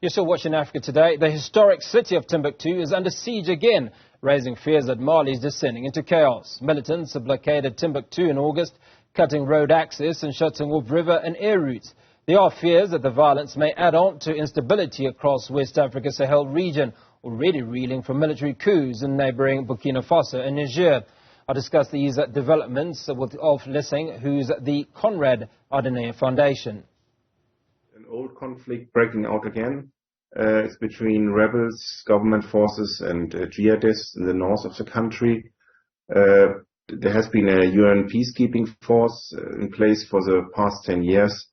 You're still watching Africa Today. The historic city of Timbuktu is under siege again, raising fears that Mali is descending into chaos. Militants have blockaded Timbuktu in August, cutting road access and shutting off river and air routes. There are fears that the violence may add on to instability across West Africa's Sahel region, already reeling from military coups in neighbouring Burkina Faso and Niger. I'll discuss these developments with Ulf Laessing, who's the Konrad Adenauer Foundation. An old conflict breaking out again. It's between rebels, government forces and jihadists in the north of the country. There has been a UN peacekeeping force in place for the past 10 years,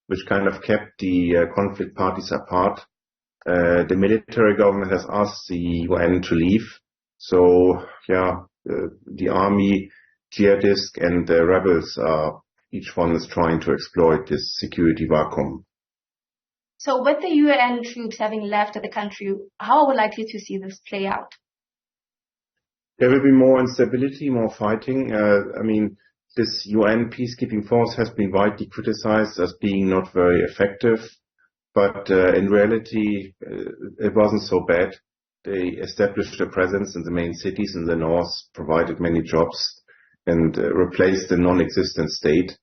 which kind of kept the conflict parties apart. The military government has asked the UN to leave. So, the army, jihadists and the rebels each one is trying to exploit this security vacuum. So with the UN troops having left the country, how are we likely to see this play out? There will be more instability, more fighting. This UN peacekeeping force has been widely criticized as being not very effective, but in reality, it wasn't so bad. They established a presence in the main cities in the north, provided many jobs, and replaced the non-existent state.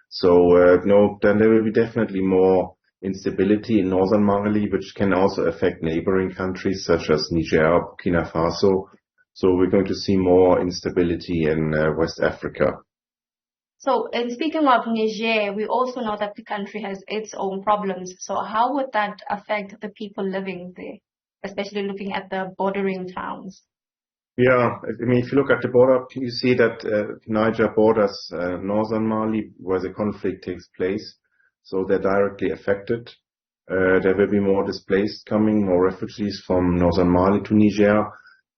So, then there will be definitely more instability in northern Mali, which can also affect neighboring countries such as Niger, Burkina Faso. So we're going to see more instability in West Africa. So, in speaking of Niger, we also know that the country has its own problems. So how would that affect the people living there, especially looking at the bordering towns? Yeah, if you look at the border, you see that Niger borders northern Mali, where the conflict takes place. So they're directly affected. There will be more displaced coming, more refugees from northern Mali to Niger.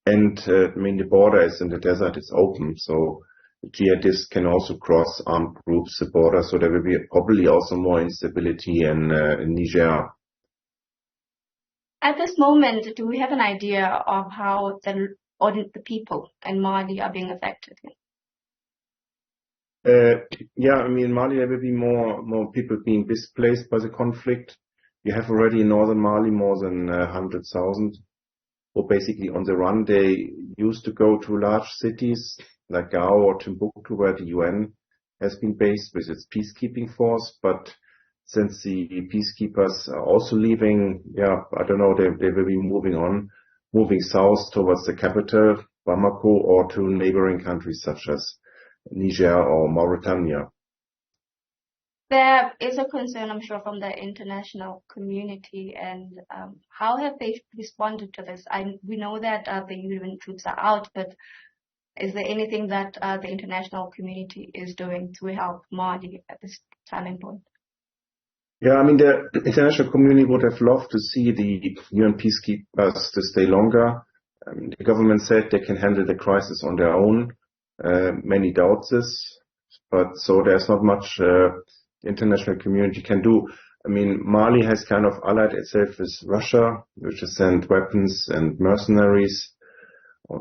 And the border is in the desert, it's open. So jihadists can also cross armed groups the border. So there will be probably also more instability in Niger. At this moment, do we have an idea of how the people in Mali are being affected? In Mali there will be more people being displaced by the conflict. You have already in northern Mali more than 100,000 who are basically on the run. They used to go to large cities like Gao or Timbuktu, where the UN has been based with its peacekeeping force. But since the peacekeepers are also leaving, they will be moving south towards the capital, Bamako, or to neighboring countries such as Niger or Mauritania. There is a concern, I'm sure, from the international community, and how have they responded to this? We know that the UN troops are out, but is there anything that the international community is doing to help Mali at this turning point? The international community would have loved to see the UN peacekeepers to stay longer. The government said they can handle the crisis on their own. Many doubt this, but so there's not much the international community can do. Mali has kind of allied itself with Russia, which has sent weapons and mercenaries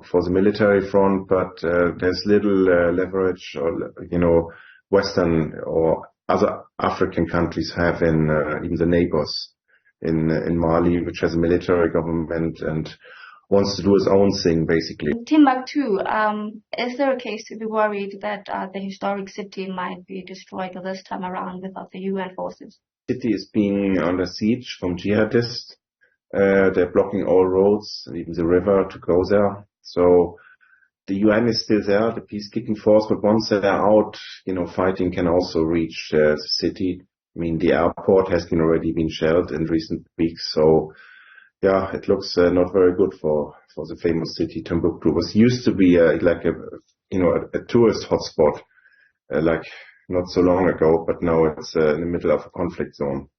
for the military front, but there's little leverage or, Western or other African countries have in even the neighbors in Mali, which has a military government and wants to do its own thing, basically. Timbuktu, is there a case to be worried that the historic city might be destroyed this time around without the UN forces? The city is being under siege from jihadists. They're blocking all roads and even the river to go there. So the UN is still there, the peacekeeping force, but once they're out, fighting can also reach the city. The airport has already been shelled in recent weeks, so it looks not very good for the famous city Timbuktu. It was used to be a tourist hotspot, not so long ago, but now it's in the middle of a conflict zone.